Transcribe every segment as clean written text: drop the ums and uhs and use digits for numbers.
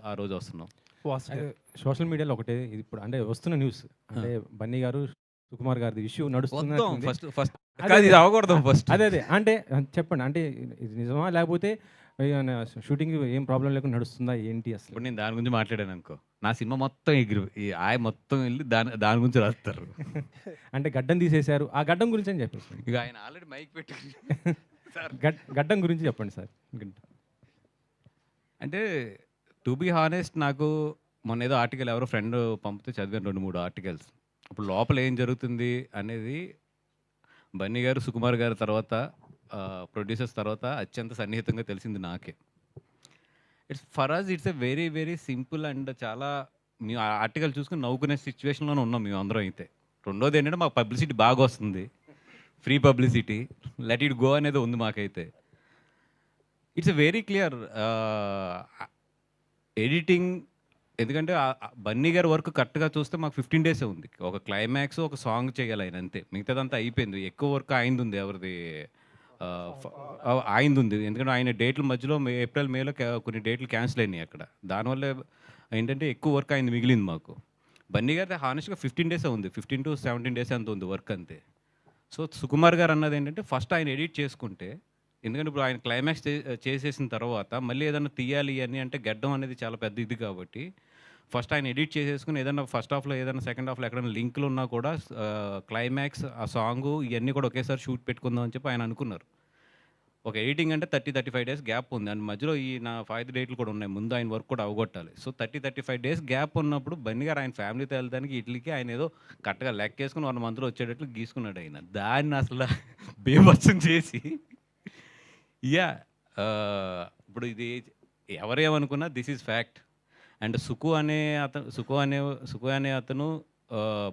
ఆ రోజు వస్తున్నాం. సోషల్ మీడియాలో ఒకటే ఇది ఇప్పుడు అంటే వస్తున్న న్యూస్ అంటే బన్నీ గారు సుకుమార్ గారిది ఇష్యూ వద్దాం నడుస్తున్నట్టుంది. ఫస్ట్ అదే, కాదు, అదే. ఇది అవ్వకూడదాం ఫస్ట్. అదే. అంటే చెప్పండి. అంటే ఇది నిజమా? లేకపోతే ఏమన్నా షూటింగ్ ఏం ప్రాబ్లమ్ లేకుండా నడుస్తుందా? ఏంటి అసలు? ఇప్పుడు నేను దాని గురించి మాట్లాడాననుకో, నా సినిమా మొత్తం ఈ ఆయ మొత్తం ఎళ్లి దాని గురించి రాస్తారు. అంటే గడ్డం తీసేశారు. ఆ గడ్డం గురించి అని చెప్పేసి. ఇక ఆయన ఆల్రెడీ మైక్ పెట్టుకొని సార్ గడ్డం గురించి చెప్పండి సార్. అంటే టు బీ హానెస్ట్ నాకు మొన్న ఏదో ఆర్టికల్ ఎవరో ఫ్రెండ్ పంపితే చదివాను 2, 3 ఆర్టికల్స్. ఇప్పుడు లోపల ఏం జరుగుతుంది అనేది బన్నీ గారు, సుకుమార్ గారి తర్వాత ప్రొడ్యూసర్స్ తర్వాత అత్యంత సన్నిహితంగా తెలిసింది నాకే. It's a very very simple and చాలా మేము ఆ ఆర్టికల్ చూసుకొని నవ్వుకునే సిచ్యువేషన్‌లోనే ఉన్నాం మేమందరం అయితే. రెండోది ఏంటంటే మాకు పబ్లిసిటీ బాగా వస్తుంది. Free publicity. Let it go అనేది ఉంది మాకైతే. It's a very clear editing. ఎందుకంటే బన్నీ గారి వర్క్ కరెక్ట్‌గా చూస్తే మాకు 15 డేసే ఉంది. ఒక క్లైమాక్స్, ఒక సాంగ్ చేయాలి ఆయన అంతే. మిగతాదంతా అయిపోయింది. ఎక్కువ వర్క్ ఆయనదుంది. ఎవరిది ఆయనదుంది. ఎందుకంటే ఆయన డేట్ల మధ్యలో ఏప్రిల్, మేలో కొన్ని డేట్లు క్యాన్సిల్ అయినాయి అక్కడ. దానివల్ల ఏంటంటే ఎక్కువ వర్క్ ఆయనది మిగిలింది మాకు. బన్నీ గారిది హానెస్ట్‌గా 15 డేసే ఉంది. 15-17 డేస్ అంత ఉంది వర్క్ అంతే. సో సుకుమార్ గారు అన్నది ఏంటంటే ఫస్ట్ ఆయన ఎడిట్ చేసుకుంటే, ఎందుకంటే ఇప్పుడు ఆయన క్లైమాక్స్ చేసేసిన తర్వాత మళ్ళీ ఏదన్నా తీయాలి అని అంటే గెడ్డం అనేది చాలా పెద్ద ఇది కాబట్టి ఫస్ట్ ఆయన ఎడిట్ చేసేసుకుని ఏదన్నా ఫస్ట్ హాఫ్లో ఏదైనా సెకండ్ హాఫ్లో ఎక్కడైనా లింకులు ఉన్నా కూడా క్లైమాక్స్ ఆ సాంగు ఇవన్నీ కూడా ఒకేసారి షూట్ పెట్టుకుందాం అని చెప్పి ఆయన అనుకున్నారు. ఒక ఎడిటింగ్ అంటే 30-35 డేస్ గ్యాప్ ఉంది. అండ్ మధ్యలో ఈ నా 5 డేట్లు కూడా ఉన్నాయి. ముందు ఆయన వర్క్ కూడా అవగొట్టాలి. సో 30-35 డేస్ గ్యాప్ ఉన్నప్పుడు బన్నీ గారు ఆయన ఫ్యామిలీతో వెళ్ళడానికి ఇట్లీకి ఆయన ఏదో కరెక్ట్‌గా లెక్కేసుకొని 1 మంత్లో వచ్చేటట్లు గీసుకున్నాడు ఆయన. దాన్ని అసలు బీభత్సం చేసి యాహ్! ఇప్పుడు ఇది ఎవరేమనుకున్నా దిస్ ఈజ్ ఫ్యాక్ట్. అండ్ సుకు అనే అతను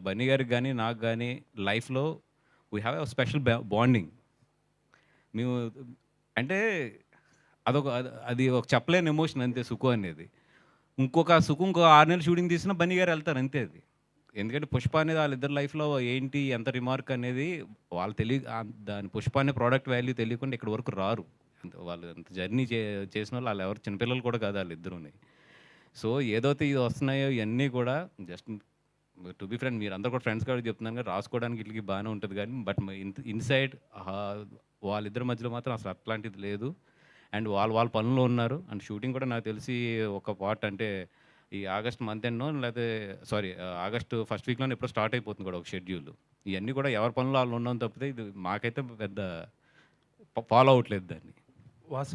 బన్నీ గారికి గానీ, నాకు గానీ లైఫ్‌లో we have a special bonding. మేము అంటే అది ఒక చెప్పలేని ఎమోషన్ అంతే సుకు అనేది. ఇంకో 6 నెలలు షూటింగ్ తీసినా బన్నీ గారు వెళ్తారు అంతే అది. ఎందుకంటే 'పుష్ప' అనేది వాళ్ళిద్దరి లైఫ్‌లో ఏంటి, ఎంత రిమార్క్ అనేది వాళ్ళు దాని 'పుష్ప' అనే ప్రోడక్ట్ వాల్యూ తెలియకుండా ఇక్కడి వరకు రారు. వాళ్ళు అంత జర్నీ చేసినోళ్ళు ఆళ్ళెవరు చిన్నపిల్లలు కూడా కాదు ఆళ్ళిద్దరూని. సో ఏదైతే ఇది వస్తున్నాయో ఇయన్నీ కూడా జస్ట్ టు బీ ఫ్రెండ్ మీరందరూ కూడా ఫ్రెండ్స్ కాబట్టి చెప్తున్నాను కానీ రాసుకోవడానికి ఈట్లికి బాగానే ఉంటుంది కానీ బట్ ఇన్సైడ్ వాళ్ళిద్దరి మధ్యలో మాత్రం అసలు అట్లాంటిది లేదు. అండ్ వాళ్ళ పనుల్లో ఉన్నారు. అండ్ షూటింగ్ కూడా నాకు తెలిసి ఒక పార్ట్ అంటే ఈ ఆగస్ట్ మంత్ ఎండ్‌నో లేతే ఆగస్ట్ ఫస్ట్ వీక్‌లోనే ఎప్పుడో స్టార్ట్ అయిపోతుంది కూడా ఒక షెడ్యూల్. ఇయన్నీ కూడా ఎవరి పనుల్లో ఆళ్ళు ఉన్నాం తప్పితే ఇది మాకైతే పెద్ద ఫాలో అవ్వట్లేదు దాన్ని.